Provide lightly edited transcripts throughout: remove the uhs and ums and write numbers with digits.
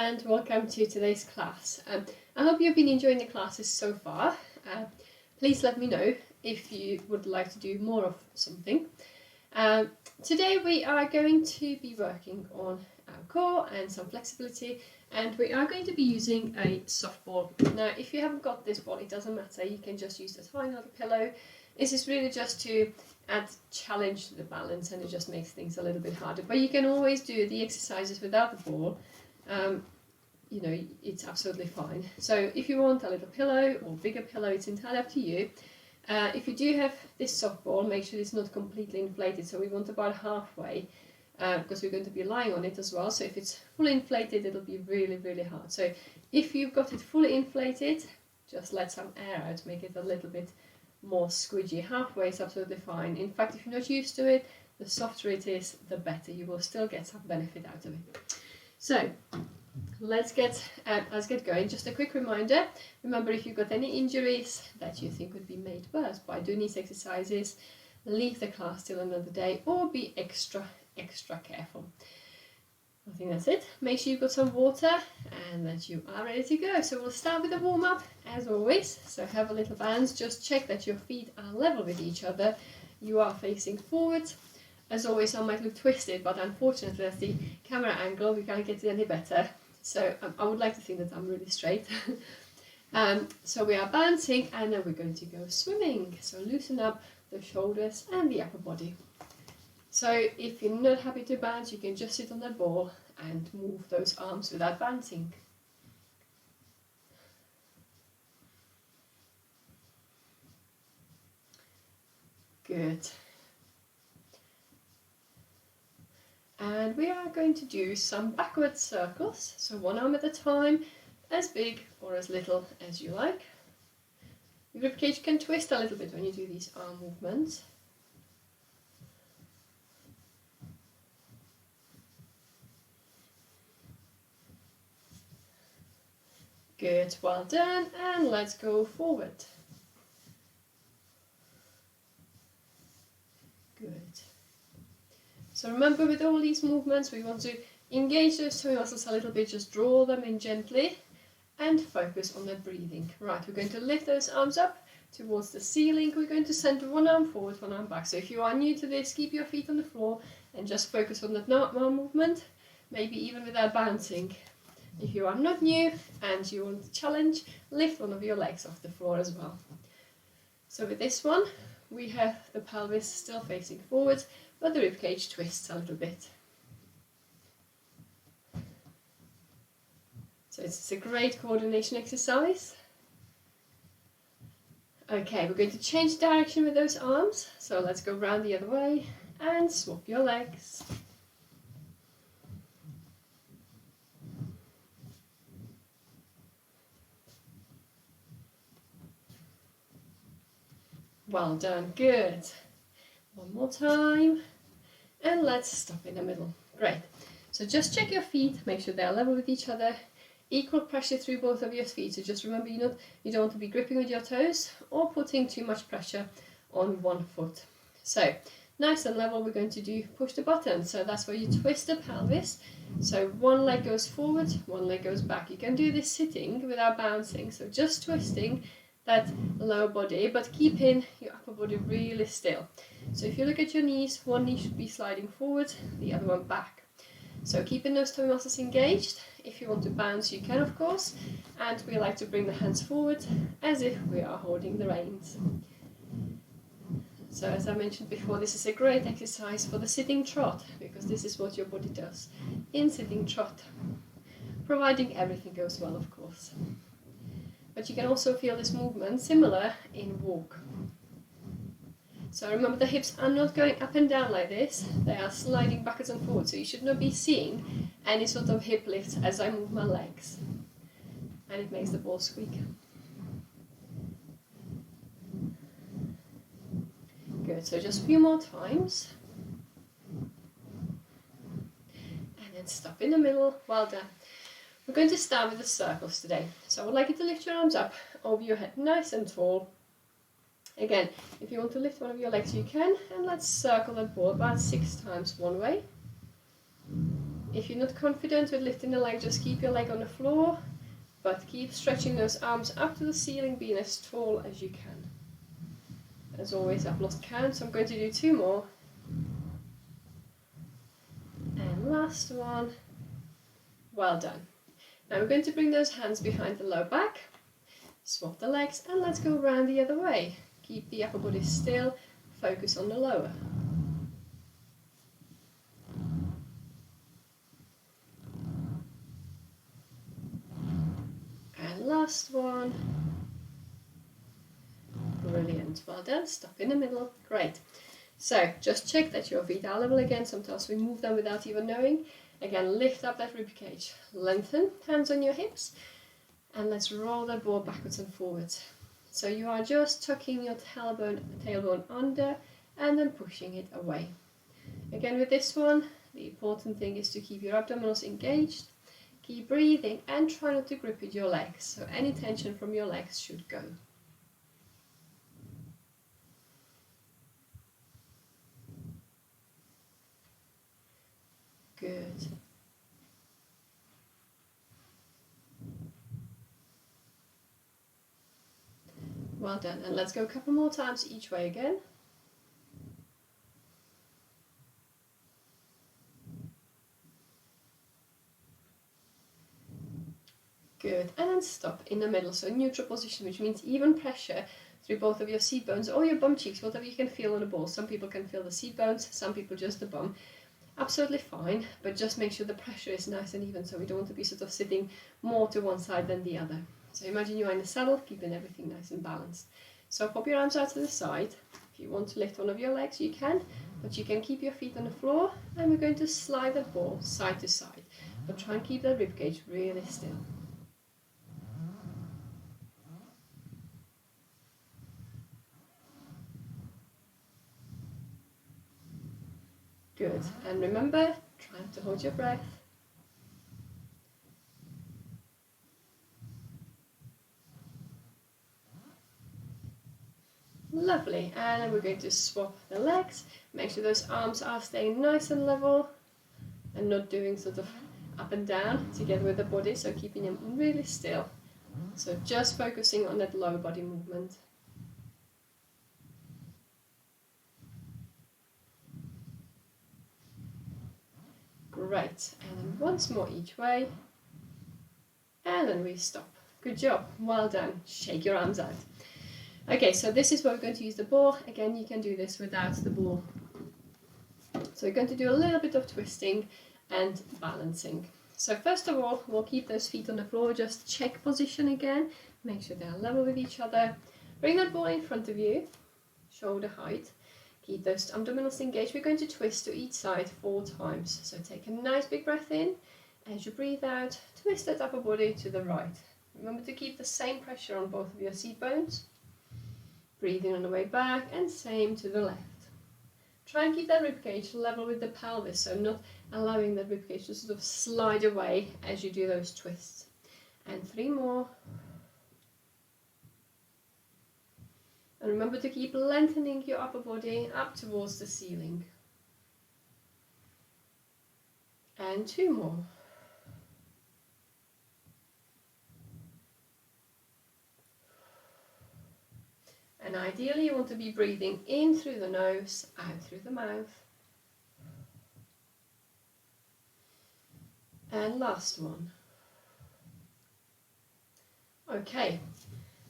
and welcome to today's class. I hope you've been enjoying the classes so far. Please let me know if you would like to do more of something. Today we are going to be working on our core and some flexibility, and we are going to be using a soft ball. Now if you haven't got this ball, it doesn't matter, you can just use a tiny little pillow. This is really just to add challenge to the balance, and it just makes things a little bit harder. But you can always do the exercises without the ball. You know, it's absolutely fine. So if you want a little pillow or bigger pillow, it's entirely up to you. If you do have this soft ball, make sure it's not completely inflated. So we want about halfway, because we're going to be lying on it as well. So if it's fully inflated, it'll be really, really hard. So if you've got it fully inflated, just let some air out, make it a little bit more squidgy. Halfway is absolutely fine. In fact, if you're not used to it, the softer it is, the better. You will still get some benefit out of it. So let's get going. Just a quick reminder, remember, if you've got any injuries that you think would be made worse by doing these exercises, leave the class till another day or be extra careful. I think that's it. Make sure you've got some water and that you are ready to go. So we'll start with a warm-up as always. So have a little balance, just check that your feet are level with each other, you are facing forward. As always, I might look twisted, but unfortunately that's the camera angle, we can't get it any better. So I would like to think that I'm really straight. So we are balancing, and then we're going to go swimming. So loosen up the shoulders and the upper body. So if you're not happy to balance, you can just sit on that ball and move those arms without balancing. Good. And we are going to do some backward circles. So one arm at a time, as big or as little as you like. Your ribcage can twist a little bit when you do these arm movements. Good, well done, and let's go forward. Good. So remember, with all these movements, we want to engage those tummy muscles a little bit, just draw them in gently and focus on that breathing. Right, we're going to lift those arms up towards the ceiling. We're going to send one arm forward, one arm back. So if you are new to this, keep your feet on the floor and just focus on that arm movement, maybe even without bouncing. If you are not new and you want to challenge, lift one of your legs off the floor as well. So with this one, we have the pelvis still facing forward, but the ribcage twists a little bit. So it's a great coordination exercise. Okay, we're going to change direction with those arms. So let's go round the other way and swap your legs. Well done, good. One more time, and let's stop in the middle. Great. So just check your feet, make sure they are level with each other. Equal pressure through both of your feet. So just remember, you don't want to be gripping with your toes or putting too much pressure on one foot. So nice and level, we're going to do push the button. So that's where you twist the pelvis. So one leg goes forward, one leg goes back. You can do this sitting without bouncing. So just twisting that lower body, but keeping your upper body really still. So if you look at your knees, one knee should be sliding forward, the other one back. So keeping those tummy muscles engaged. If you want to bounce, you can, of course. And we like to bring the hands forward as if we are holding the reins. So as I mentioned before, this is a great exercise for the sitting trot, because this is what your body does in sitting trot, providing everything goes well, of course. But you can also feel this movement similar in walk. So remember, the hips are not going up and down like this, they are sliding backwards and forwards, so you should not be seeing any sort of hip lift as I move my legs. And it makes the ball squeak. Good, so just a few more times. And then stop in the middle, well done. We're going to start with the circles today. So I would like you to lift your arms up over your head, nice and tall. Again, if you want to lift one of your legs, you can. And let's circle that ball about 6 times one way. If you're not confident with lifting the leg, just keep your leg on the floor, but keep stretching those arms up to the ceiling, being as tall as you can. As always, I've lost count, so I'm going to do 2 more. And last one. Well done. Now we're going to bring those hands behind the low back, swap the legs, and let's go around the other way. Keep the upper body still, focus on the lower. And last one. Brilliant, well done. Stop in the middle, great. So just check that your feet are level again. Sometimes we move them without even knowing. Again, lift up that rib cage, lengthen, hands on your hips, and let's roll that ball backwards and forwards. So you are just tucking your tailbone under and then pushing it away. Again with this one, the important thing is to keep your abdominals engaged, keep breathing, and try not to grip with your legs. So any tension from your legs should go. Good. Well done. And let's go a couple more times each way again. Good. And then stop in the middle. So neutral position, which means even pressure through both of your seat bones or your bum cheeks, whatever you can feel on the ball. Some people can feel the seat bones, some people just the bum. Absolutely fine, but just make sure the pressure is nice and even, so we don't want to be sort of sitting more to one side than the other. So imagine you are in the saddle, keeping everything nice and balanced. So pop your arms out to the side. If you want to lift one of your legs, you can, but you can keep your feet on the floor, and we're going to slide that ball side to side. But try and keep that rib cage really still. Good, and remember, try to hold your breath. Lovely, and then we're going to swap the legs. Make sure those arms are staying nice and level and not doing sort of up and down together with the body, so keeping them really still. So just focusing on that lower body movement. Great, and then once more each way, and then we stop. Good job, well done. Shake your arms out. Okay, so this is where we're going to use the ball. Again, you can do this without the ball. So we're going to do a little bit of twisting and balancing. So first of all, we'll keep those feet on the floor, just check position again, make sure they're level with each other. Bring that ball in front of you, shoulder height. Keep those abdominals engaged. We're going to twist to each side 4 times. So take a nice big breath in. As you breathe out, twist that upper body to the right. Remember to keep the same pressure on both of your seat bones. Breathing on the way back, and same to the left. Try and keep that ribcage level with the pelvis, so not allowing that ribcage to sort of slide away as you do those twists. And 3 more. And remember to keep lengthening your upper body up towards the ceiling. And 2 more. And ideally you want to be breathing in through the nose, out through the mouth. And last one. Okay,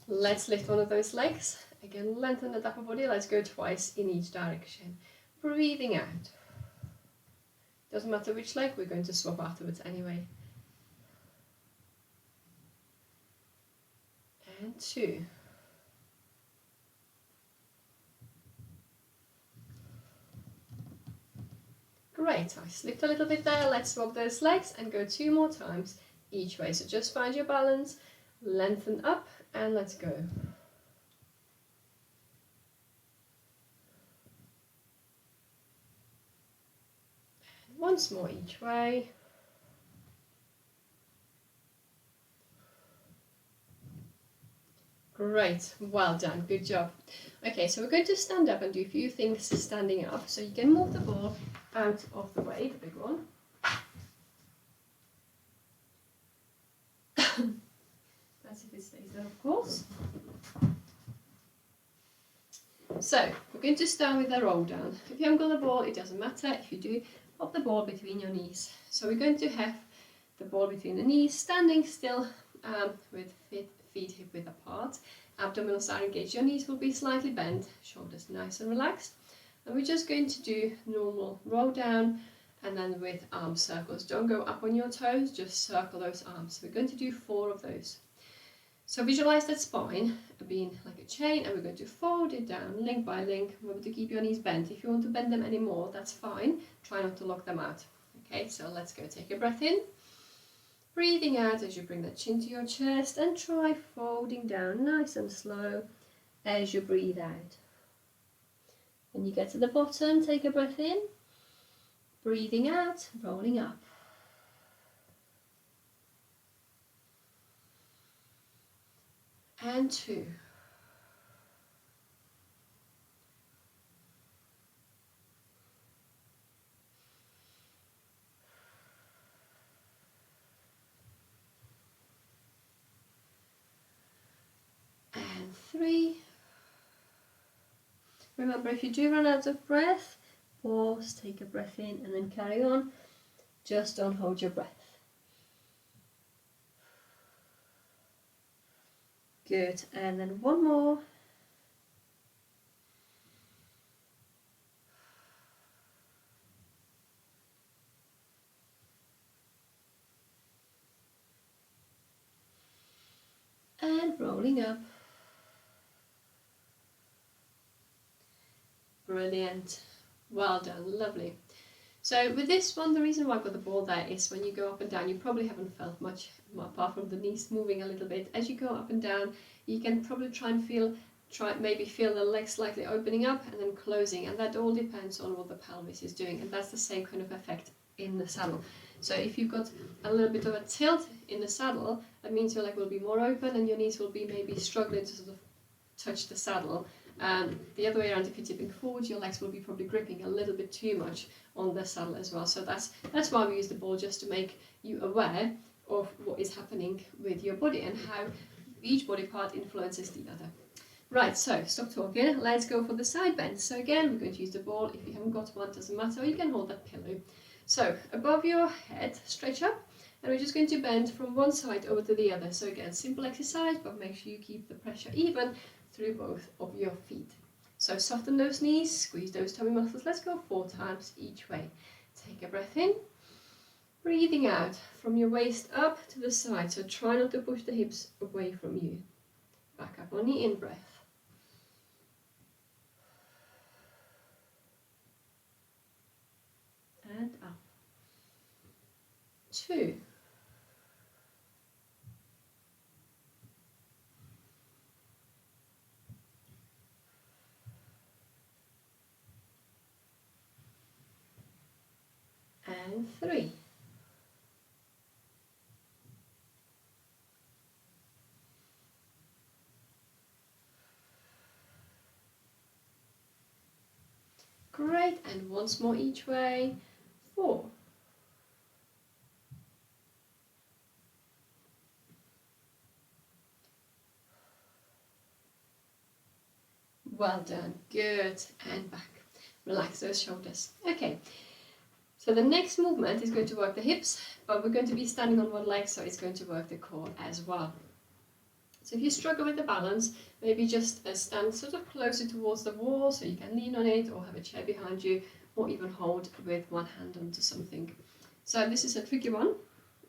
let's lift one of those legs. Again, lengthen the upper body. Let's go twice in each direction. Breathing out. Doesn't matter which leg, we're going to swap afterwards anyway. And 2. Great, I slipped a little bit there. Let's swap those legs and go 2 more times each way. So just find your balance, lengthen up, and let's go. And once more each way. Great, well done, good job. Okay, so we're going to stand up and do a few things standing up. So you can move the ball out of the way, the big one. course. So we're going to start with a roll down. If you haven't got the ball, it doesn't matter. If you do, pop the ball between your knees. So we're going to have the ball between the knees, standing still with feet hip width apart. Abdominals are engaged. Your knees will be slightly bent, shoulders nice and relaxed. And we're just going to do normal roll down, and then with arm circles. Don't go up on your toes, just circle those arms. We're going to do 4 of those. So visualize that spine being like a chain, and we're going to fold it down link by link. Remember to keep your knees bent. If you want to bend them anymore, that's fine. Try not to lock them out. Okay, so let's go. Take a breath in. Breathing out as you bring the chin to your chest, and try folding down nice and slow as you breathe out. When you get to the bottom, take a breath in. Breathing out, rolling up. And 2. And 3. Remember, if you do run out of breath, pause, take a breath in, and then carry on. Just don't hold your breath. Good, and then 1 more. And rolling up. Brilliant. Well done, lovely. So with this one, the reason why I've got the ball there is when you go up and down, you probably haven't felt much apart from the knees moving a little bit. As you go up and down, you can probably maybe feel the legs slightly opening up and then closing, and that all depends on what the pelvis is doing, and that's the same kind of effect in the saddle. So if you've got a little bit of a tilt in the saddle, that means your leg will be more open and your knees will be maybe struggling to sort of touch the saddle. And the other way around, if you're tipping forward, your legs will be probably gripping a little bit too much on the saddle as well. So that's why we use the ball, just to make you aware of what is happening with your body and how each body part influences the other. Right, so stop talking, let's go for the side bend. So again, we're going to use the ball. If you haven't got one, doesn't matter, or you can hold that pillow. So above your head, stretch up, and we're just going to bend from one side over to the other. So again, simple exercise, but make sure you keep the pressure even through both of your feet. So soften those knees, squeeze those tummy muscles. Let's go 4 times each way. Take a breath in, breathing out from your waist up to the side. So try not to push the hips away from you. Back up on the in breath. And up. 2. And 3. Great, and once more each way. 4. Well done, good, and back. Relax those shoulders. Okay, so the next movement is going to work the hips, but we're going to be standing on one leg, so it's going to work the core as well. So if you struggle with the balance, maybe just stand sort of closer towards the wall so you can lean on it, or have a chair behind you, or even hold with one hand onto something. So this is a tricky one.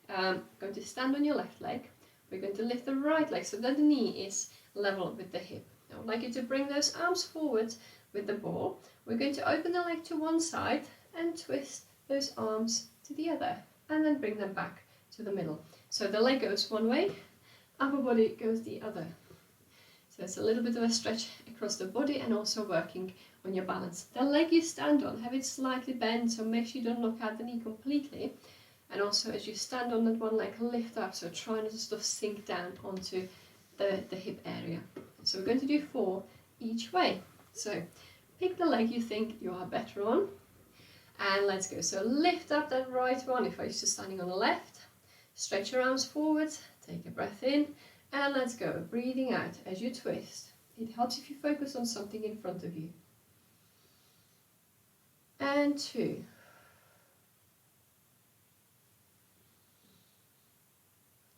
Going to stand on your left leg. We're going to lift the right leg so that the knee is level with the hip. I would like you to bring those arms forward with the ball. We're going to open the leg to one side and twist those arms to the other, and then bring them back to the middle. So the leg goes one way, upper body goes the other. So it's a little bit of a stretch across the body and also working on your balance. The leg you stand on, have it slightly bent, so make sure you don't knock out the knee completely. And also as you stand on that one leg, lift up, so try not to sort of sink down onto the hip area. So we're going to do 4 each way. So pick the leg you think you are better on, and let's go. So lift up that right one if I used to standing on the left. Stretch your arms forward, take a breath in, And let's go. Breathing out as you twist. It helps if you focus on something in front of you. And 2.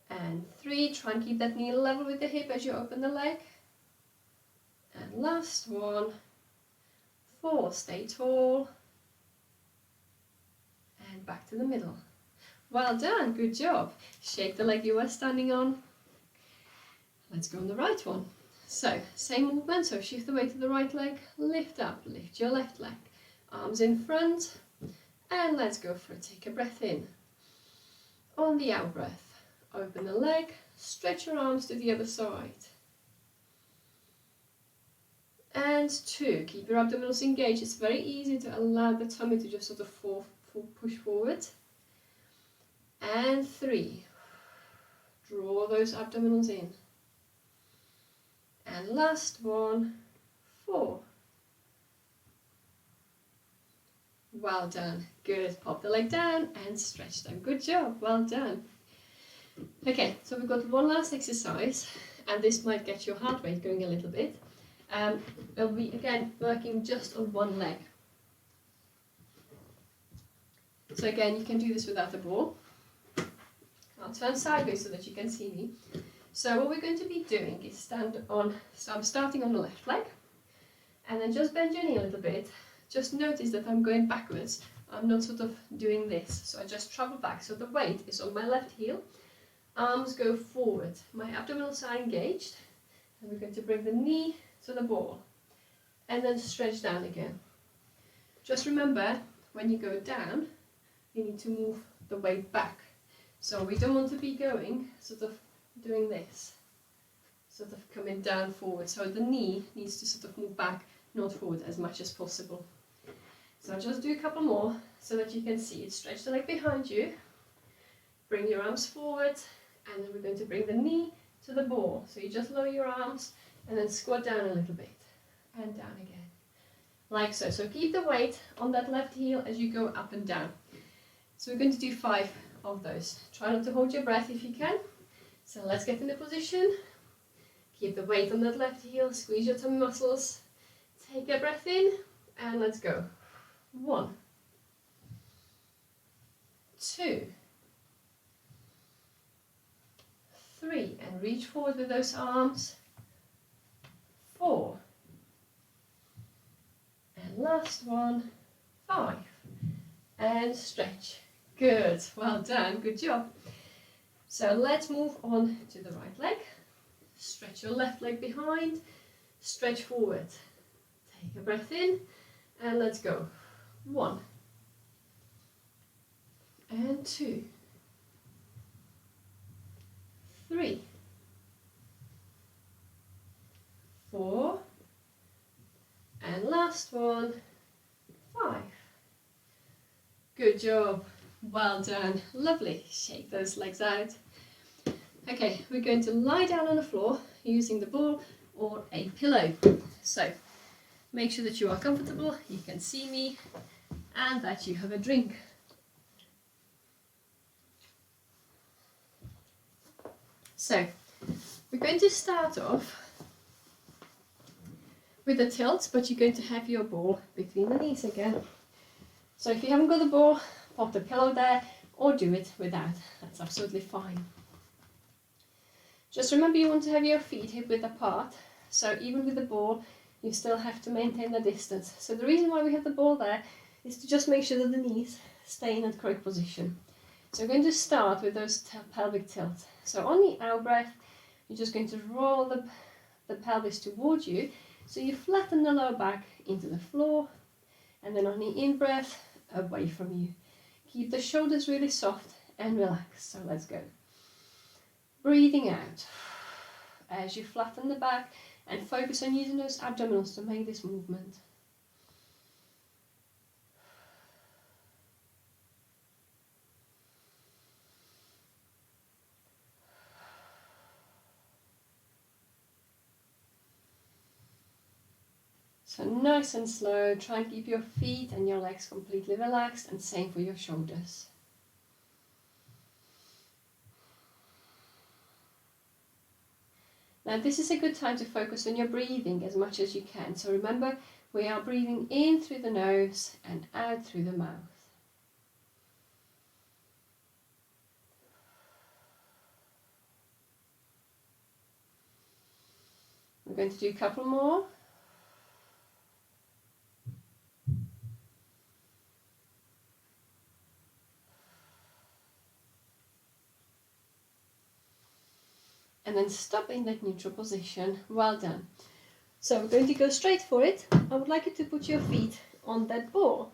And 3. Try and keep that knee level with the hip as you open the leg. And last one. 4. Stay tall. And back to the middle. Well done, good job. Shake the leg you were standing on. Let's go on the right one. So, same movement, so shift the weight to the right leg, lift up, lift your left leg. Arms in front, and let's go for it. Take a breath in. On the out breath, open the leg, stretch your arms to the other side. And 2, keep your abdominals engaged. It's very easy to allow the tummy to just sort of push forward. And 3, draw those abdominals in. And last one, 4. Well done, good. Pop the leg down and stretch them. Good job, well done. Okay, so we've got one last exercise, and this might get your heart rate going a little bit. We'll be again working just on one leg. So again, you can do this without the ball. I'll turn sideways so that you can see me. So what we're going to be doing is so I'm starting on the left leg, and then just bend your knee a little bit. Just notice that I'm going backwards. I'm not sort of doing this, so I just travel back. So the weight is on my left heel, arms go forward, my abdominals are engaged, and we're going to bring the knee to the ball, and then stretch down again. Just remember, when you go down, you need to move the weight back. So we don't want to be going sort of doing this, sort of coming down forward. So the knee needs to sort of move back, not forward as much as possible. So I'll just do a couple more so that you can see it. Stretch the leg behind you, bring your arms forward, and then we're going to bring the knee to the ball. So you just lower your arms and then squat down a little bit and down again, like so. So keep the weight on that left heel as you go up and down. So we're going to do 5 of those. Try not to hold your breath if you can. So let's get in the position. Keep the weight on that left heel, squeeze your tummy muscles. Take a breath in, and let's go. 1, 2, 3, and reach forward with those arms. 4, and last one, 5, and stretch. Good, well done, good job. So let's move on to the right leg. Stretch your left leg behind, stretch forward. Take a breath in, and let's go. 1, and 2, 3, 4, and last one, 5. Good job, well done, lovely. Shake those legs out. Okay, we're going to lie down on the floor using the ball or a pillow. So make sure that you are comfortable, you can see me, and that you have a drink. So we're going to start off with a tilt, but you're going to have your ball between the knees again. So if you haven't got the ball, pop the pillow there or do it without. That's absolutely fine. Just remember you want to have your feet hip width apart, so even with the ball you still have to maintain the distance. So the reason why we have the ball there is to just make sure that the knees stay in the correct position. So we're going to start with those pelvic tilts. So on the out breath, you're just going to roll the pelvis towards you, so you flatten the lower back into the floor, and then on the in breath, away from you. Keep the shoulders really soft and relaxed. So let's go. Breathing out as you flatten the back and focus on using those abdominals to make this movement. So nice and slow, try and keep your feet and your legs completely relaxed, and same for your shoulders. And this is a good time to focus on your breathing as much as you can. So remember, we are breathing in through the nose and out through the mouth. We're going to do a couple more. And then stop in that neutral position. Well done. So we're going to go straight for it. I would like you to put your feet on that ball.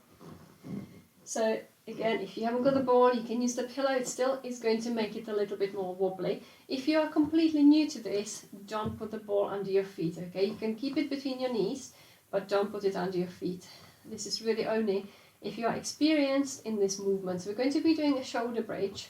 So again, if you haven't got the ball, you can use the pillow. It still is going to make it a little bit more wobbly. If you are completely new to this, don't put the ball under your feet, okay? You can keep it between your knees, but don't put it under your feet. This is really only if you are experienced in this movement. So we're going to be doing a shoulder bridge.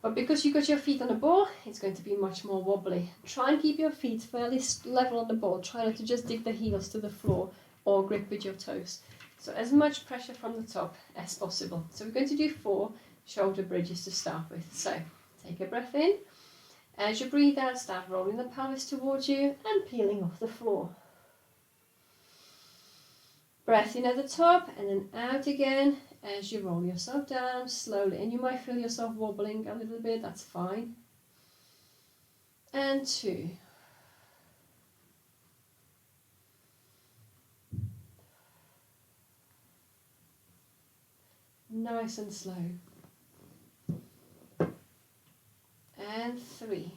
But because you got your feet on the ball, it's going to be much more wobbly. Try and keep your feet fairly level on the ball. Try not to just dig the heels to the floor or grip with your toes. So as much pressure from the top as possible. So we're going to do 4 shoulder bridges to start with. So take a breath in. As you breathe out, start rolling the pelvis towards you and peeling off the floor. Breath in at the top and then out again as you roll yourself down slowly. And you might feel yourself wobbling a little bit, that's fine. And 2. Nice and slow. And 3.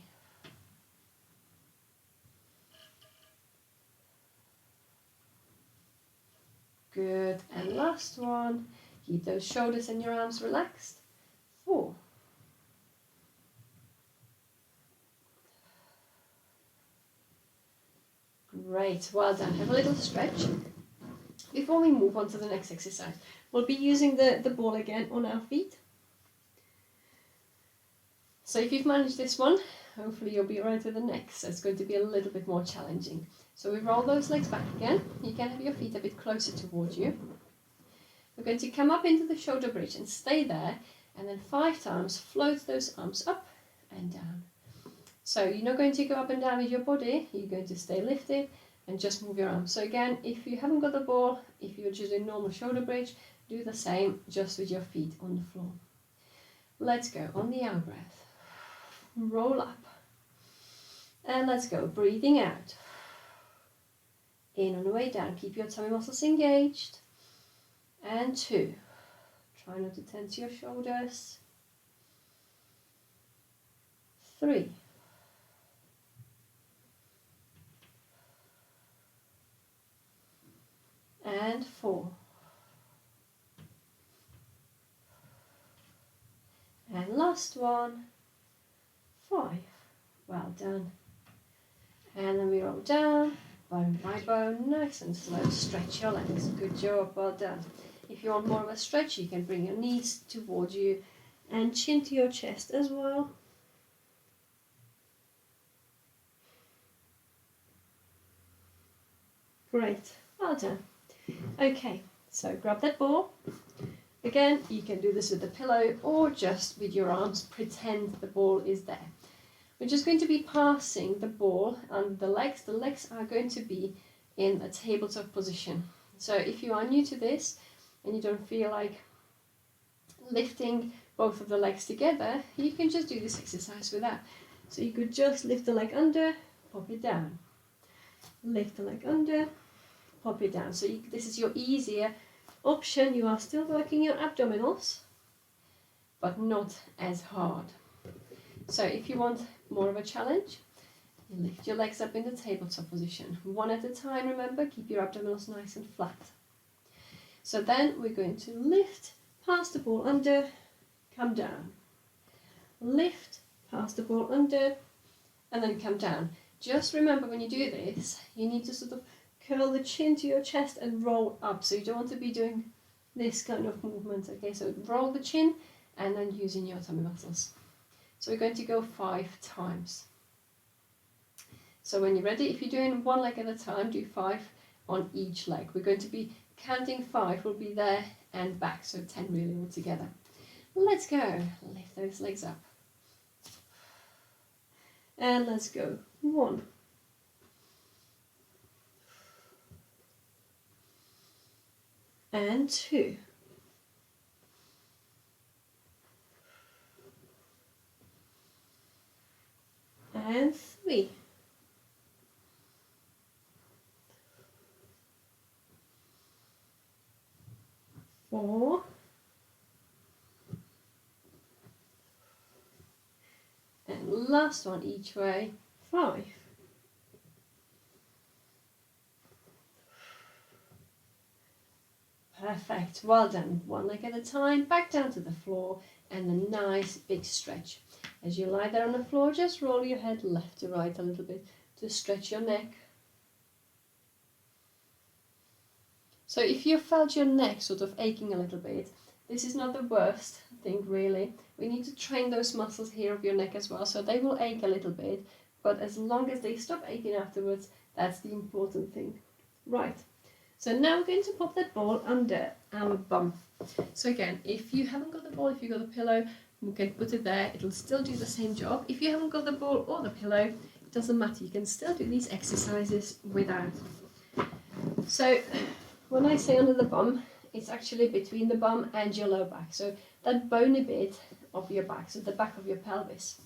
Good. And last one. Keep those shoulders and your arms relaxed. 4. Great. Well done. Have a little stretch. Before we move on to the next exercise, we'll be using the ball again on our feet. So if you've managed this one, hopefully you'll be right with the next. So it's going to be a little bit more challenging. So we roll those legs back again. You can have your feet a bit closer towards you. We're going to come up into the shoulder bridge and stay there, and then 5 times float those arms up and down. So you're not going to go up and down with your body, you're going to stay lifted and just move your arms. So again, if you haven't got the ball, if you're just doing normal shoulder bridge, do the same just with your feet on the floor. Let's go on the out breath. Roll up. And let's go, breathing out. In on the way down, keep your tummy muscles engaged. And 2. Try not to tense your shoulders. 3. And 4. And last one. 5. Well done. And then we roll down, bone by bone, nice and slow. Stretch your legs. Good job, well done. If you want more of a stretch, you can bring your knees towards you and chin to your chest as well. Great, well done. Okay, so grab that ball. Again, you can do this with the pillow or just with your arms. Pretend the ball is there. We're just going to be passing the ball under the legs. The legs are going to be in a tabletop position. So if you are new to this and you don't feel like lifting both of the legs together, you can just do this exercise with that. So you could just lift the leg under, pop it down. Lift the leg under, pop it down. So this is your easier option. You are still working your abdominals, but not as hard. So if you want more of a challenge, you lift your legs up in the tabletop position. One at a time, remember, keep your abdominals nice and flat. So then we're going to lift, pass the ball under, come down. Lift, pass the ball under, and then come down. Just remember when you do this, you need to sort of curl the chin to your chest and roll up. So you don't want to be doing this kind of movement, okay? So roll the chin and then using your tummy muscles. So we're going to go 5 times. So when you're ready, if you're doing one leg at a time, do 5 on each leg. We're going to be counting 5, we'll be there and back, so 10 really altogether. Let's go. Lift those legs up. And let's go. 1. And 2. And 3. Four. And last one each way. 5. Perfect, well done. One leg at a time, back down to the floor, and a nice big stretch. As you lie there on the floor, just roll your head left to right a little bit to stretch your neck. So if you felt your neck sort of aching a little bit, this is not the worst thing really. We need to train those muscles here of your neck as well, so they will ache a little bit, but as long as they stop aching afterwards, that's the important thing. Right. So now we're going to pop that ball under our bum. So again, if you haven't got the ball, if you've got a pillow, you can put it there. It'll still do the same job. If you haven't got the ball or the pillow, it doesn't matter. You can still do these exercises without. So when I say under the bum, it's actually between the bum and your lower back. So that bony bit of your back, so the back of your pelvis.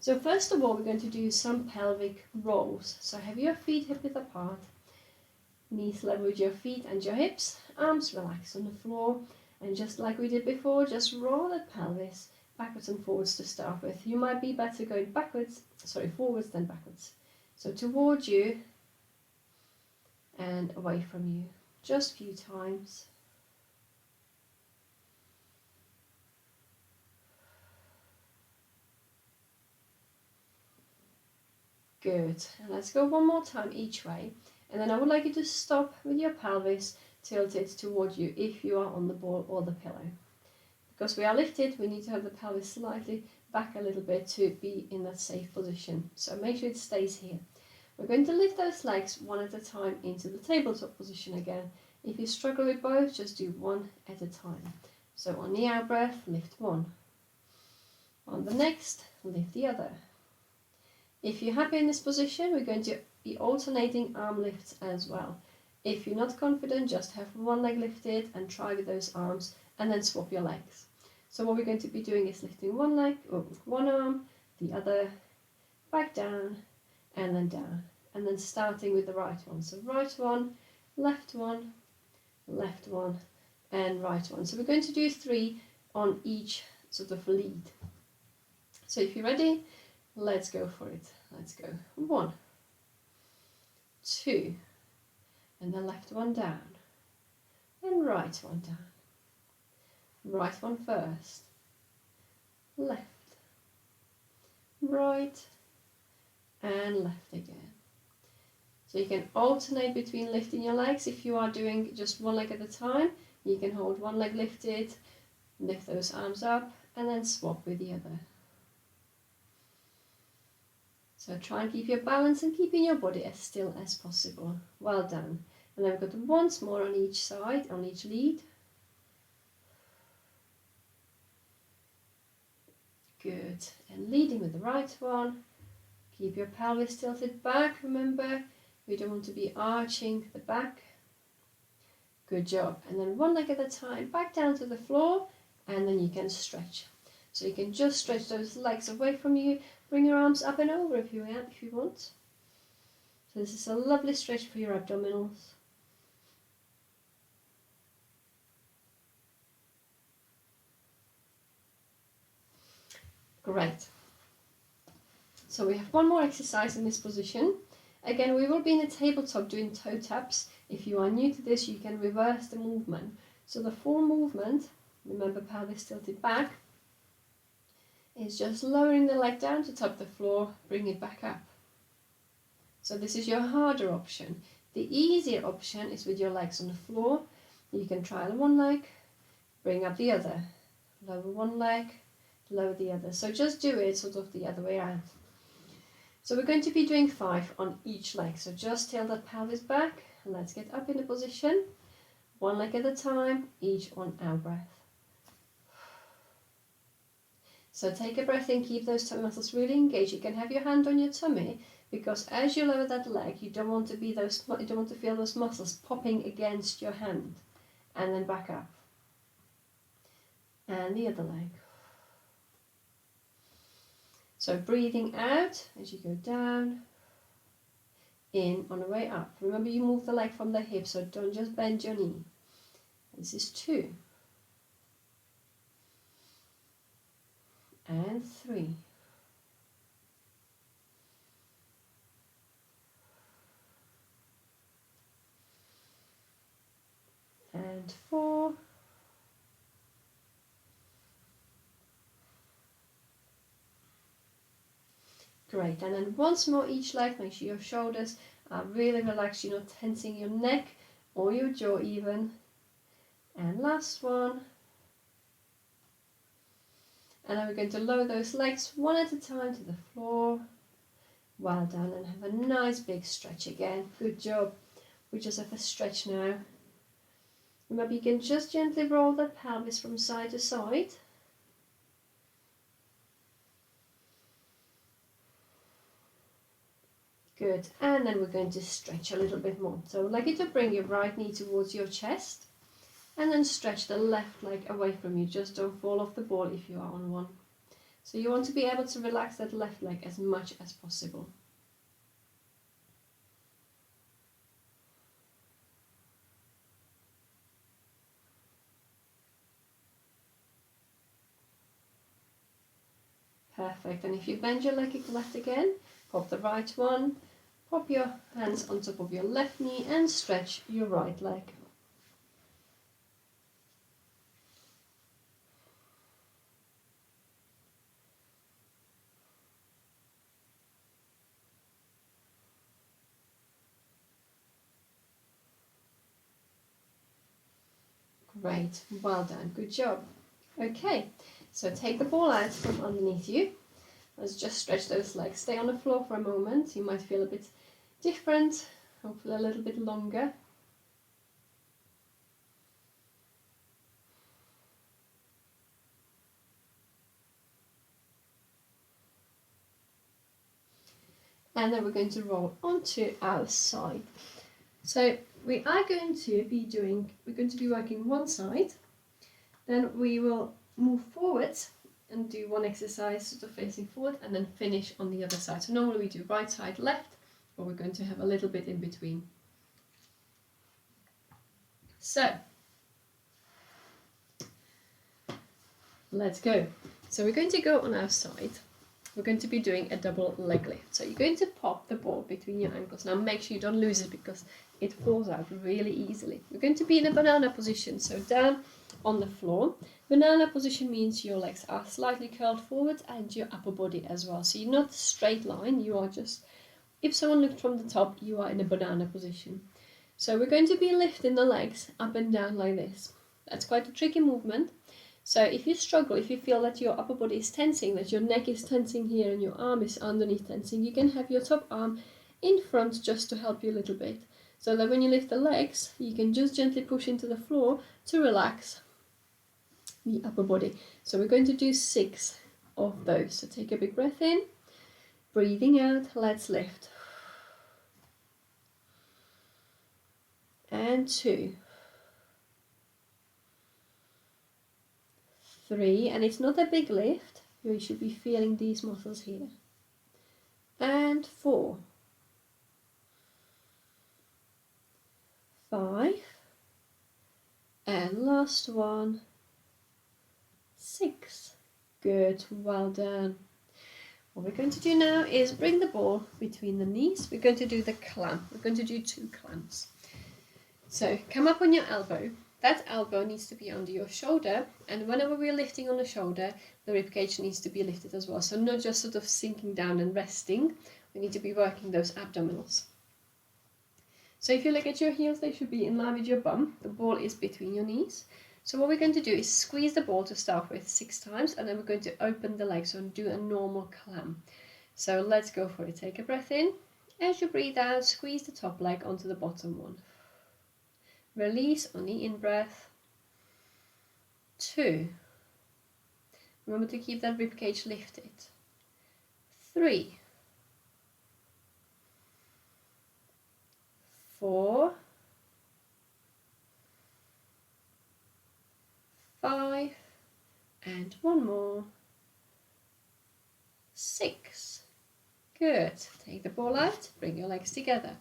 So first of all, we're going to do some pelvic rolls. So have your feet hip width apart. Knees level with your feet and your hips, arms relaxed on the floor, and just like we did before, just roll that pelvis backwards and forwards to start with. You might be better going forwards than backwards. So towards you and away from you, just a few times. Good, and let's go one more time each way. And then I would like you to stop with your pelvis tilted towards you if you are on the ball or the pillow. Because we are lifted, we need to have the pelvis slightly back a little bit to be in that safe position. So make sure it stays here. We're going to lift those legs one at a time into the tabletop position again. If you struggle with both, just do one at a time. So on the out breath, lift one. On the next, lift the other. If you're happy in this position, we're going to be alternating arm lifts as well. If you're not confident, just have one leg lifted and try with those arms and then swap your legs. So what we're going to be doing is lifting one leg, or one arm, the other, back down, and then starting with the right one. So right one, and right one. So we're going to do 3 on each sort of lead. So if you're ready, let's go for it. Let's go. 1, 2, and the left one down, and right one down. Right one first, left, right, and left again. So you can alternate between lifting your legs. If you are doing just one leg at a time, you can hold one leg lifted, lift those arms up, and then swap with the other. So try and keep your balance and keeping your body as still as possible. Well done. And then we've got once more on each side, on each lead. Good. And leading with the right one. Keep your pelvis tilted back, remember. We don't want to be arching the back. Good job. And then one leg at a time, back down to the floor, and then you can stretch. So you can just stretch those legs away from you. Bring your arms up and over if you want. So this is a lovely stretch for your abdominals. Great. So we have one more exercise in this position. Again, we will be in a tabletop doing toe taps. If you are new to this, you can reverse the movement. So the full movement, remember pelvis tilted back, is just lowering the leg down to top the floor, bring it back up. So this is your harder option. The easier option is with your legs on the floor. You can try one leg, bring up the other, lower one leg, lower the other. So just do it sort of the other way around. So we're going to be doing 5 on each leg. So just tilt that pelvis back and let's get up in a position. One leg at a time, each on our breath. So take a breath in, keep those tummy muscles really engaged. You can have your hand on your tummy, because as you lower that leg, you don't want to feel those muscles popping against your hand. And then back up. And the other leg. So breathing out as you go down, in on the way up. Remember, you move the leg from the hip, so don't just bend your knee. This is 2. And 3. And 4. Great, and then once more each leg, make sure your shoulders are really relaxed, you're not tensing your neck or your jaw even. And last one. And then we're going to lower those legs one at a time to the floor. Well done, and have a nice big stretch again. Good job. We just have a stretch now. Remember, you can just gently roll that pelvis from side to side. Good, and then we're going to stretch a little bit more. So I'd like you to bring your right knee towards your chest and then stretch the left leg away from you. Just don't fall off the ball if you are on one. So you want to be able to relax that left leg as much as possible. Perfect, and if you bend your leg left again, pop the right one, pop your hands on top of your left knee and stretch your right leg. Great, well done, good job. Okay, so take the ball out from underneath you. Let's just stretch those legs. Stay on the floor for a moment. You might feel a bit different, hopefully a little bit longer. And then we're going to roll onto our side. So we're going to be working one side, then we will move forward and do one exercise sort of facing forward and then finish on the other side. So normally we do right side left, but we're going to have a little bit in between. So let's go. So we're going to go on our side. We're going to be doing a double leg lift. So you're going to pop the ball between your ankles. Now make sure you don't lose it because it falls out really easily. We're going to be in a banana position, so down on the floor. Banana position means your legs are slightly curled forward and your upper body as well. So you're not straight line, you are just, if someone looked from the top, you are in a banana position. So we're going to be lifting the legs up and down like this. That's quite a tricky movement. So if you struggle, if you feel that your upper body is tensing, that your neck is tensing here and your arm is underneath tensing, you can have your top arm in front just to help you a little bit. So that when you lift the legs, you can just gently push into the floor to relax the upper body. So we're going to do 6 of those. So take a big breath in, breathing out, let's lift. And 2. 3, and it's not a big lift, you should be feeling these muscles here. And 4. 5. And last one, 6. Good, well done. What we're going to do now is bring the ball between the knees. We're going to do the clamp. We're going to do 2 clamps. So come up on your elbow. That elbow needs to be under your shoulder, and whenever we're lifting on the shoulder, the ribcage needs to be lifted as well. So not just sort of sinking down and resting, we need to be working those abdominals. So if you look at your heels, they should be in line with your bum. The ball is between your knees. So what we're going to do is squeeze the ball to start with 6 times, and then we're going to open the legs and do a normal clamp. So let's go for it. Take a breath in. As you breathe out, squeeze the top leg onto the bottom one. Release on the in-breath. 2. Remember to keep that rib cage lifted. 3, 4, 5, and one more. 6. Good. Take the ball out, bring your legs together.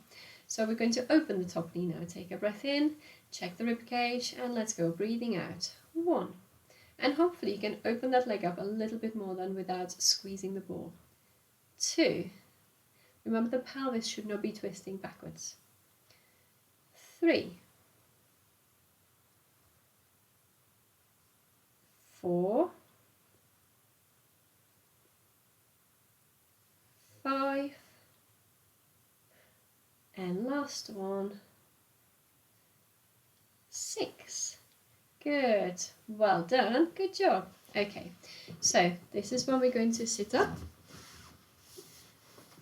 So we're going to open the top knee now. Take a breath in, check the rib cage, and let's go breathing out. 1. And hopefully you can open that leg up a little bit more than without squeezing the ball. 2. Remember the pelvis should not be twisting backwards. 3. 4. 5. And last one. 6. Good. Well done. Good job. Okay, so this is when we're going to sit up.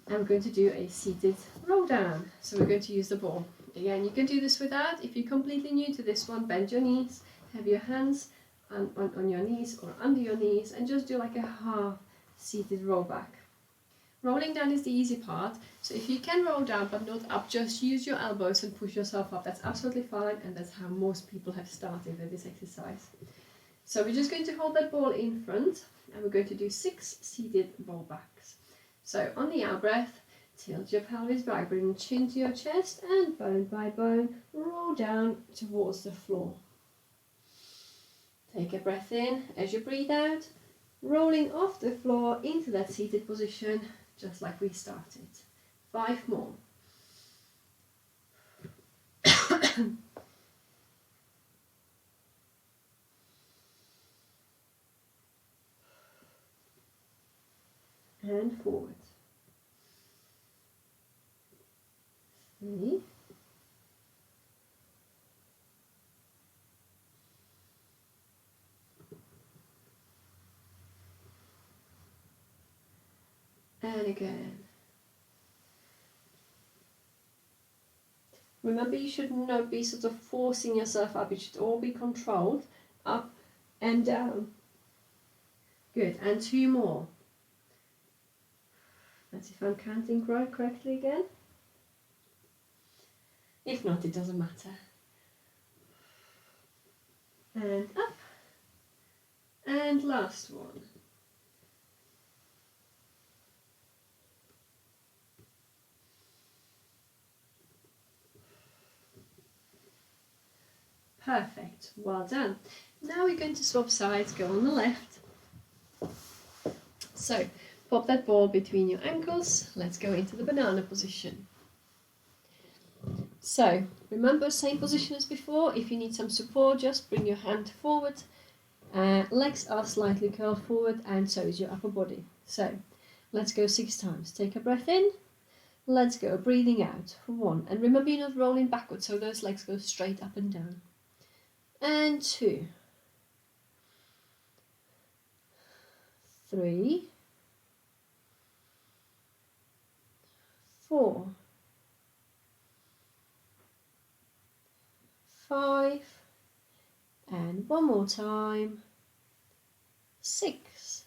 And we're going to do a seated roll down. So we're going to use the ball. Again, you can do this without. If you're completely new to this one, bend your knees, have your hands on your knees or under your knees, and just do like a half seated roll back. Rolling down is the easy part. So if you can roll down but not up, just use your elbows and push yourself up. That's absolutely fine, and that's how most people have started with this exercise. So we're just going to hold that ball in front, and we're going to do 6 seated roll backs. So on the out breath, tilt your pelvis back, bring chin to your chest, and bone by bone, roll down towards the floor. Take a breath in as you breathe out, rolling off the floor into that seated position, just like we started. 5 more. And forward. 3. And again. Remember, you should not be sort of forcing yourself up. It should all be controlled, up and down. Good, and 2 more. Let's see if I'm counting correctly again. If not, it doesn't matter. And up. And last one. Perfect, well done. Now we're going to swap sides, go on the left. So, pop that ball between your ankles. Let's go into the banana position. So, remember, same position as before. If you need some support, just bring your hand forward. Legs are slightly curled forward, and so is your upper body. So, let's go 6 times. Take a breath in. Let's go, breathing out. 1. And remember, you're not rolling backwards, so those legs go straight up and down. And 2. 3. 4. 5. And one more time. 6.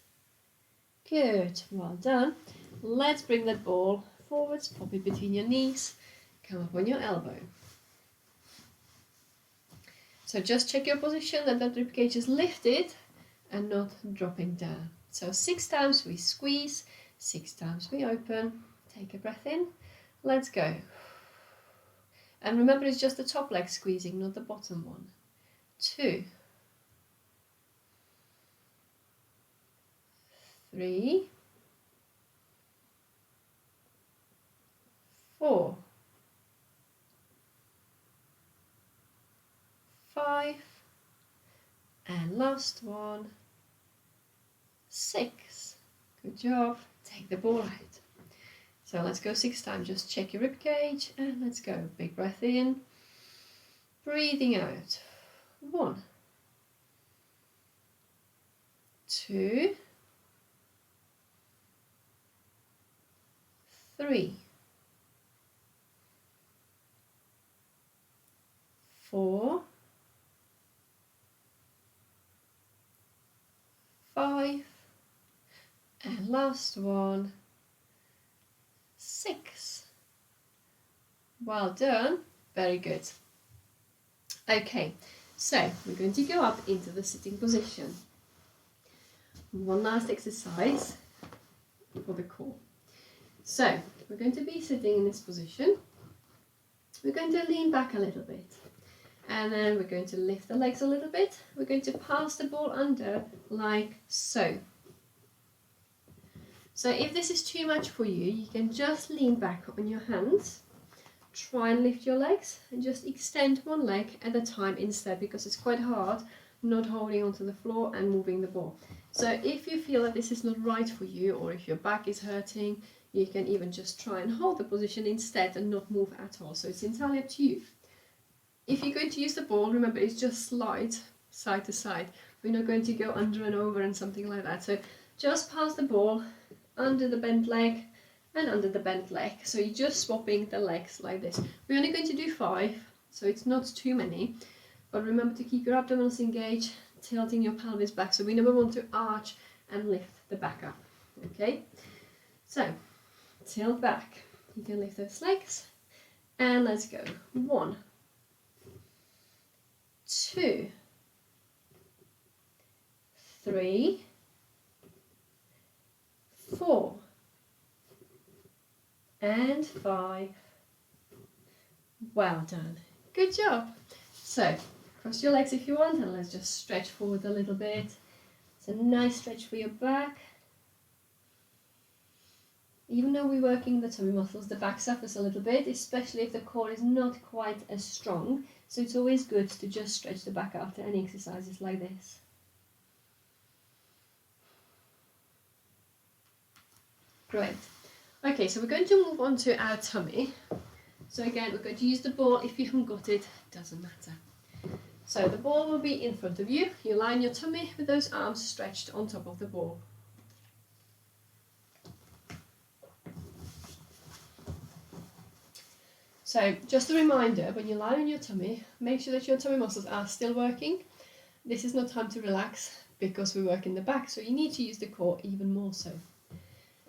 Good, well done. Let's bring that ball forwards, pop it between your knees, come up on your elbow. So just check your position that that rib cage is lifted and not dropping down. So 6 times we squeeze, 6 times we open. Take a breath in. Let's go. And remember, it's just the top leg squeezing, not the bottom one. 2. 3. 4. 5. And last one. 6. Good job. Take the ball out. So let's go 6 times. Just check your rib cage and let's go. Big breath in. Breathing out. 1. 2. 3. 4. 5. And last one, 6. Well done, very good. Okay, so we're going to go up into the sitting position. One last exercise for the core. So we're going to be sitting in this position. We're going to lean back a little bit, and then we're going to lift the legs a little bit. We're going to pass the ball under like so. So if this is too much for you, you can just lean back on your hands. Try and lift your legs and just extend one leg at a time instead, because it's quite hard not holding onto the floor and moving the ball. So if you feel that this is not right for you, or if your back is hurting, you can even just try and hold the position instead and not move at all. So it's entirely up to you. If you're going to use the ball, remember it's just slide side to side. We're not going to go under and over and something like that. So just pass the ball under the bent leg and under the bent leg. So you're just swapping the legs like this. We're only going to do 5, so it's not too many. But remember to keep your abdominals engaged, tilting your pelvis back. So we never want to arch and lift the back up. Okay? So tilt back. You can lift those legs. And let's go. 1, 2, 3, 4, and 5. Well done. Good job. So cross your legs if you want, and let's just stretch forward a little bit. It's a nice stretch for your back. Even though we're working the tummy muscles, the back suffers a little bit, especially if the core is not quite as strong. So it's always good to just stretch the back after any exercises like this. Great. Okay, so we're going to move on to our tummy. So again, we're going to use the ball. If you haven't got it, doesn't matter. So the ball will be in front of you. You line your tummy with those arms stretched on top of the ball. So just a reminder, when you lie on your tummy, make sure that your tummy muscles are still working. This is not time to relax because we work in the back, so you need to use the core even more so.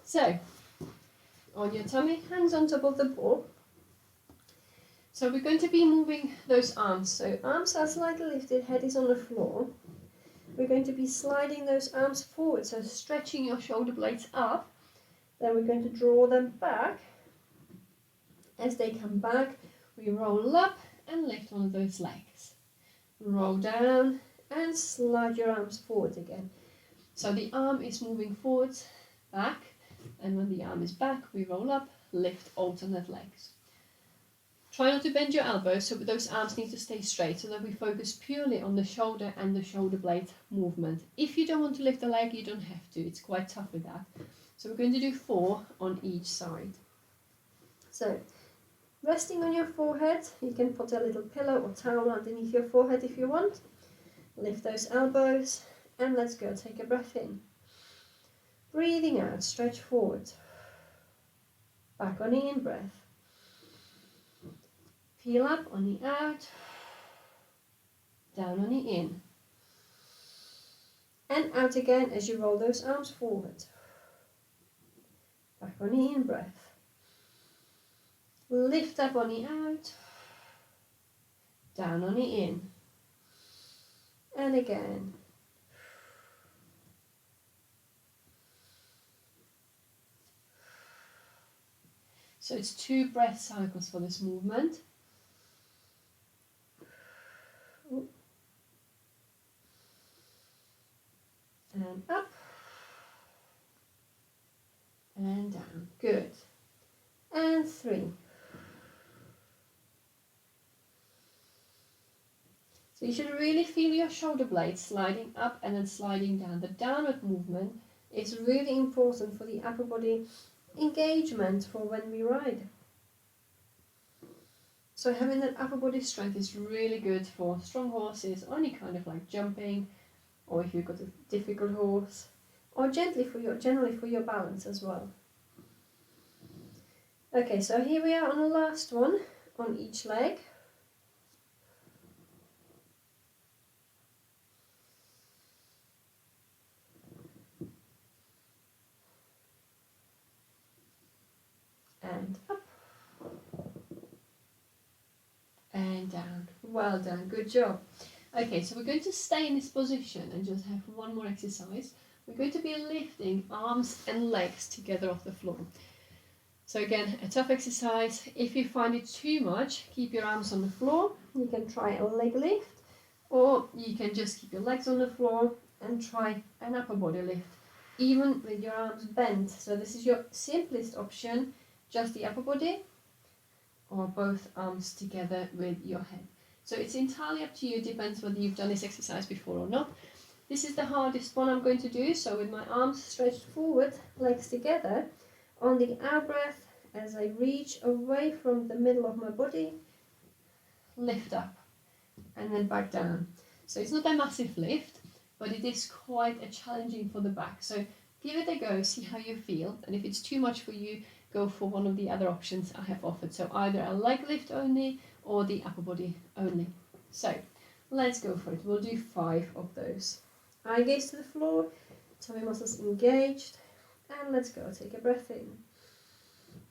So, on your tummy, hands on top of the ball. So we're going to be moving those arms. So arms are slightly lifted, head is on the floor. We're going to be sliding those arms forward, so stretching your shoulder blades up. Then we're going to draw them back. As they come back, we roll up and lift one of those legs. Roll down and slide your arms forward again. So the arm is moving forwards, back, and when the arm is back, we roll up, lift alternate legs. Try not to bend your elbows, so those arms need to stay straight so that we focus purely on the shoulder and the shoulder blade movement. If you don't want to lift the leg, you don't have to. It's quite tough with that. So we're going to do 4 on each side. So, resting on your forehead, you can put a little pillow or towel underneath your forehead if you want. Lift those elbows and let's go. Take a breath in. Breathing out, stretch forward. Back on the in breath. Peel up on the out. Down on the in. And out again as you roll those arms forward. Back on the in breath. Lift up on the out. Down on the in. And again. So it's 2 breath cycles for this movement. And up. And down. Good. And 3. So you should really feel your shoulder blades sliding up and then sliding down. The downward movement is really important for the upper body engagement for when we ride. So having that upper body strength is really good for strong horses, or any kind of like jumping, or if you've got a difficult horse, or generally for your balance as well. Okay, so here we are on the last one on each leg. and down. Well done, good job. Okay, so we're going to stay in this position and just have one more exercise. We're going to be lifting arms and legs together off the floor. So again, a tough exercise. If you find it too much, keep your arms on the floor. You can try a leg lift, or you can just keep your legs on the floor and try an upper body lift, even with your arms bent. So this is your simplest option, just the upper body, or both arms together with your head. So it's entirely up to you, depends whether you've done this exercise before or not. This is the hardest one I'm going to do, so with my arms stretched forward, legs together, on the out breath, as I reach away from the middle of my body, lift up, and then back down. So it's not a massive lift, but it is quite a challenging for the back. So give it a go, see how you feel, and if it's too much for you, go for one of the other options I have offered. So either a leg lift only, or the upper body only. So let's go for it. We'll do 5 of those. Eye gaze to the floor, tummy muscles engaged, and let's go. Take a breath in,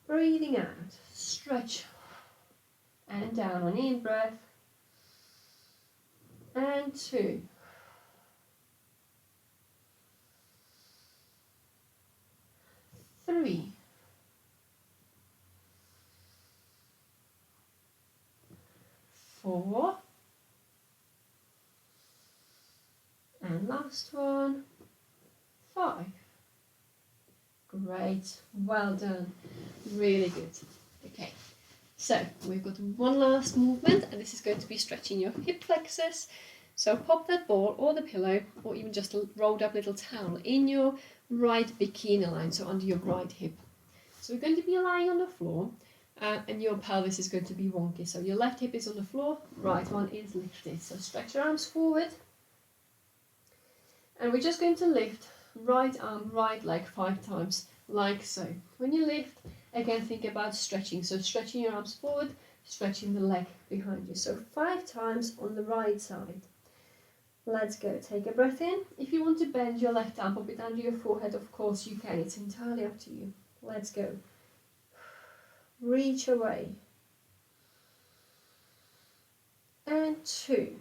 breathing out, stretch, and down on in breath, and 2, 3, 4, and last one, 5. Great, well done, really good. Okay, so we've got one last movement, and this is going to be stretching your hip flexors. So pop that ball or the pillow, or even just a rolled up little towel in your right bikini line, so under your right hip. So we're going to be lying on the floor, and your pelvis is going to be wonky. So your left hip is on the floor, right one is lifted. So stretch your arms forward, and we're just going to lift right arm, right leg 5 times, like so. When you lift, again think about stretching. So stretching your arms forward, stretching the leg behind you. So 5 times on the right side. Let's go. Take a breath in. If you want to bend your left arm, pop it under your forehead, of course you can. It's entirely up to you. Let's go. Reach away. And 2.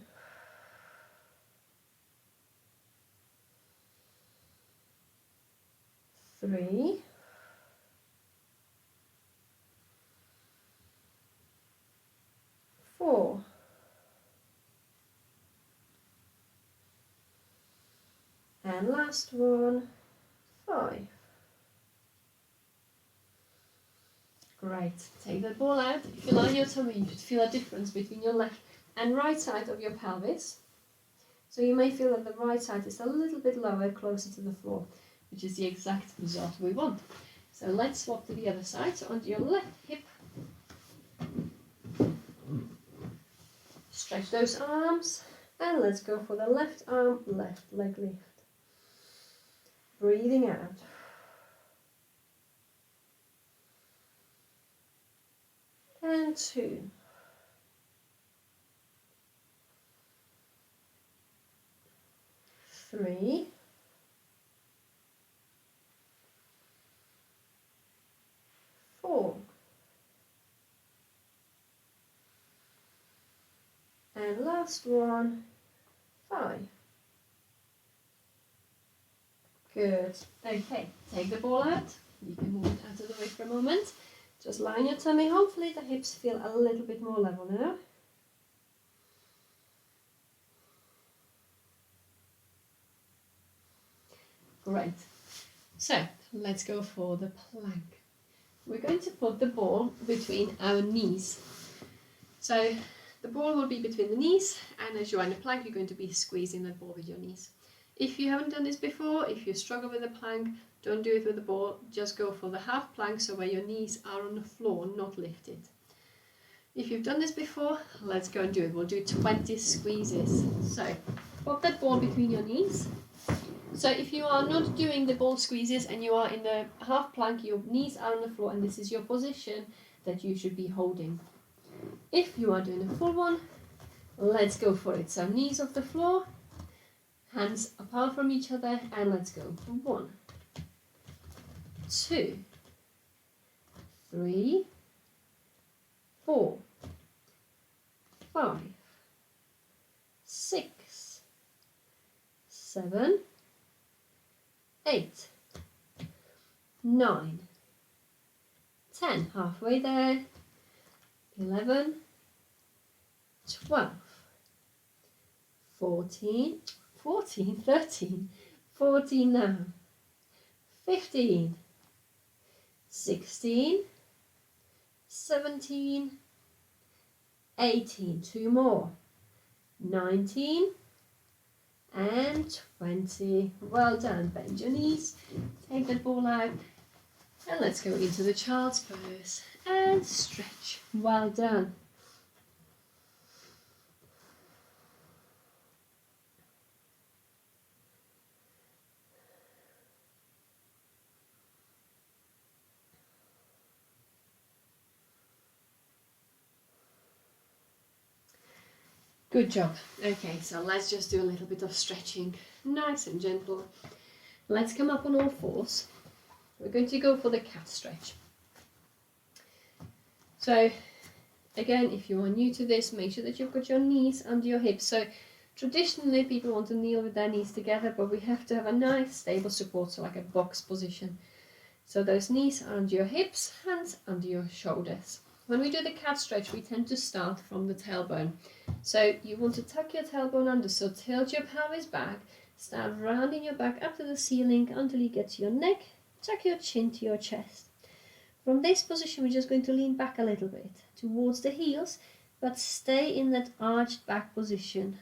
3. 4. And last one, 5. Great. Take that ball out. If you lie on your tummy, you should feel a difference between your left and right side of your pelvis. So you may feel that the right side is a little bit lower, closer to the floor, which is the exact result we want. So let's swap to the other side. So onto your left hip. Stretch those arms, and let's go for the left arm, left leg lift. Breathing out. And 2. 3. 4. And last one, 5. Good. Okay, take the ball out. You can move it out of the way for a moment. Just lie on your tummy. Hopefully the hips feel a little bit more level now. Great. So let's go for the plank. We're going to put the ball between our knees. So the ball will be between the knees, and as you're in the plank, you're going to be squeezing that ball with your knees. If you haven't done this before, if you struggle with the plank, don't do it with the ball. Just go for the half plank, so where your knees are on the floor, not lifted. If you've done this before, let's go and do it. We'll do 20 squeezes. So pop that ball between your knees. So if you are not doing the ball squeezes and you are in the half plank, your knees are on the floor and this is your position that you should be holding. If you are doing a full one, let's go for it. So knees off the floor, hands apart from each other, and let's go. 1, 2, 3, 4, 5, 6, 7, 8, 9, 10, halfway there, 11, 12, 14, 13, 14 now, 15, 16, 17, 18, 2 more, 19 and 20. Well done. Bend your knees, take that ball out, and let's go into the child's pose and stretch. Well done. Good job. Okay, so let's just do a little bit of stretching, nice and gentle. Let's come up on all fours. We're going to go for the cat stretch. So again, if you are new to this, make sure that you've got your knees under your hips. So traditionally people want to kneel with their knees together, but we have to have a nice stable support, so like a box position. So those knees are under your hips, hands under your shoulders. When we do the cat stretch, we tend to start from the tailbone. So you want to tuck your tailbone under, so tilt your pelvis back, start rounding your back up to the ceiling until you get to your neck, tuck your chin to your chest. From this position, we're just going to lean back a little bit towards the heels, but stay in that arched back position.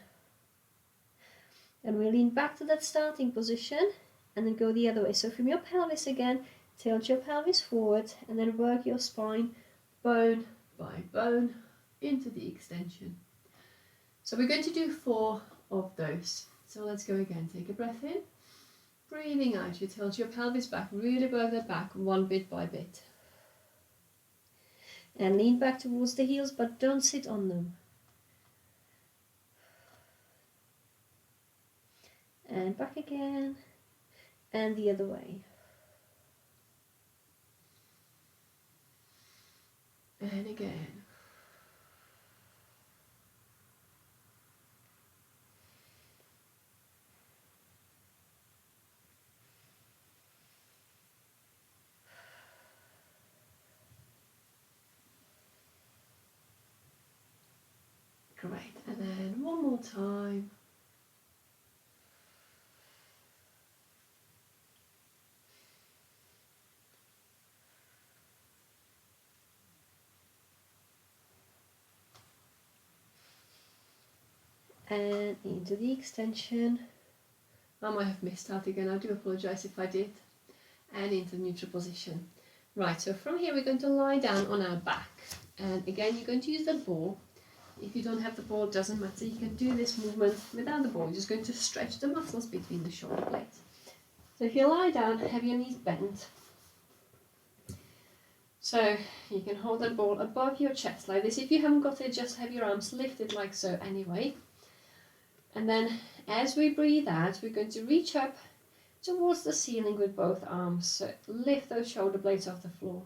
And we lean back to that starting position and then go the other way. So from your pelvis again, tilt your pelvis forward and then work your spine bone by bone into the extension. So we're going to do 4 of those. So let's go again. Take a breath in, breathing out. You tilt your pelvis back, really work that back one bit by bit. And lean back towards the heels, but don't sit on them. And back again, and the other way. And again. Great, and then one more time. And into the extension. I might have missed out again, I do apologise if I did. And into neutral position. Right, so from here we're going to lie down on our back. And again, you're going to use the ball. If you don't have the ball, it doesn't matter. You can do this movement without the ball. You're just going to stretch the muscles between the shoulder blades. So if you lie down, have your knees bent. So you can hold that ball above your chest like this. If you haven't got it, just have your arms lifted like so anyway. And then as we breathe out, we're going to reach up towards the ceiling with both arms. So lift those shoulder blades off the floor.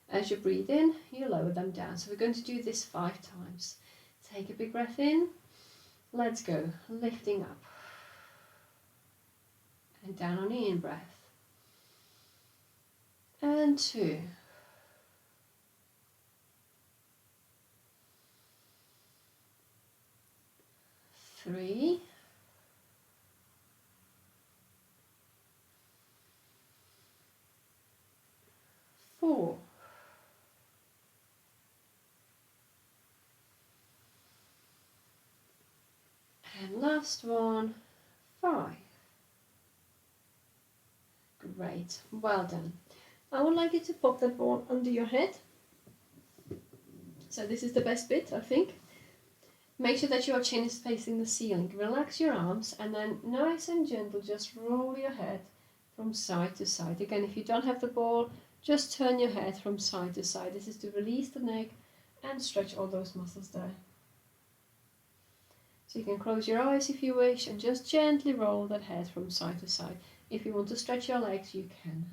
As you breathe in, you lower them down. So we're going to do this 5 times. Take a big breath in. Let's go. Lifting up. And down on the in-breath. And 2. 3. 4. And last one, 5. Great, well done. I would like you to pop that ball under your head. So this is the best bit, I think. Make sure that your chin is facing the ceiling. Relax your arms and then nice and gentle, just roll your head from side to side. Again, if you don't have the ball, just turn your head from side to side. This is to release the neck and stretch all those muscles there. So you can close your eyes if you wish and just gently roll that head from side to side. If you want to stretch your legs, you can.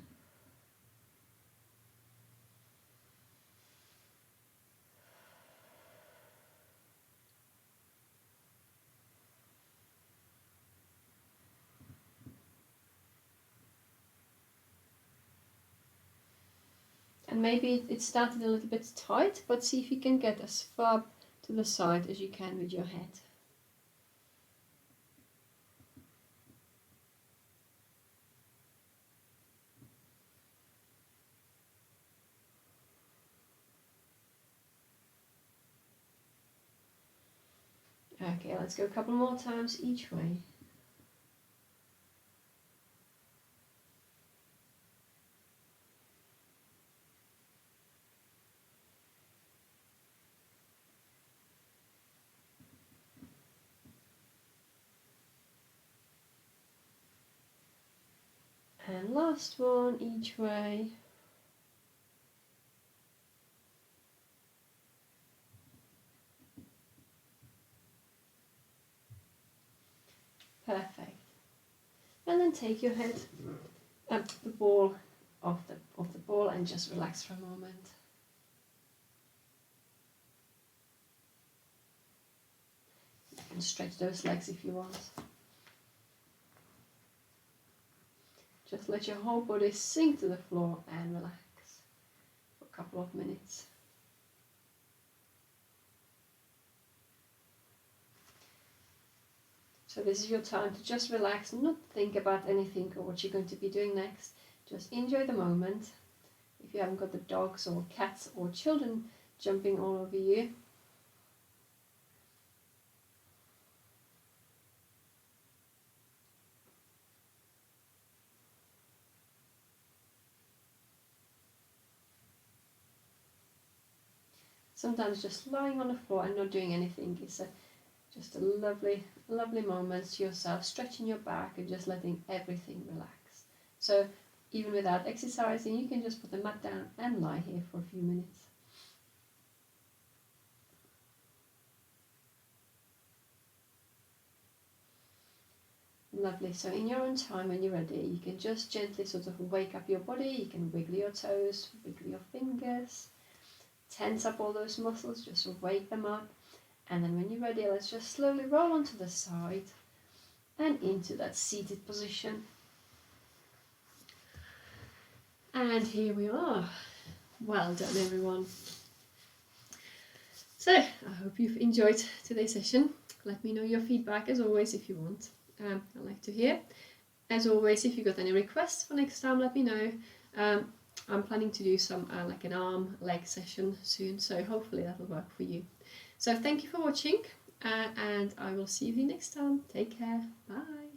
And maybe it started a little bit tight, but see if you can get as far to the side as you can with your head. Okay, let's go a couple more times each way. And last one each way. Perfect. And then take your head up the ball of the ball and just relax for a moment. You can stretch those legs if you want. Just let your whole body sink to the floor and relax for a couple of minutes. So this is your time to just relax and not think about anything or what you're going to be doing next. Just enjoy the moment. If you haven't got the dogs or cats or children jumping all over you. Sometimes just lying on the floor and not doing anything is just a lovely moment to yourself, stretching your back and just letting everything relax. So even without exercising, you can just put the mat down and lie here for a few minutes. Lovely. So in your own time, when you're ready, you can just gently sort of wake up your body. You can wiggle your toes, wiggle your fingers, tense up all those muscles, just wake them up. And then when you're ready, let's just slowly roll onto the side and into that seated position. And here we are. Well done, everyone. So I hope you've enjoyed today's session. Let me know your feedback as always if you want. I'd like to hear. As always, if you've got any requests for next time, let me know. I'm planning to do some like an arm leg session soon, so hopefully that'll work for you. So thank you for watching, and I will see you next time. Take care. Bye.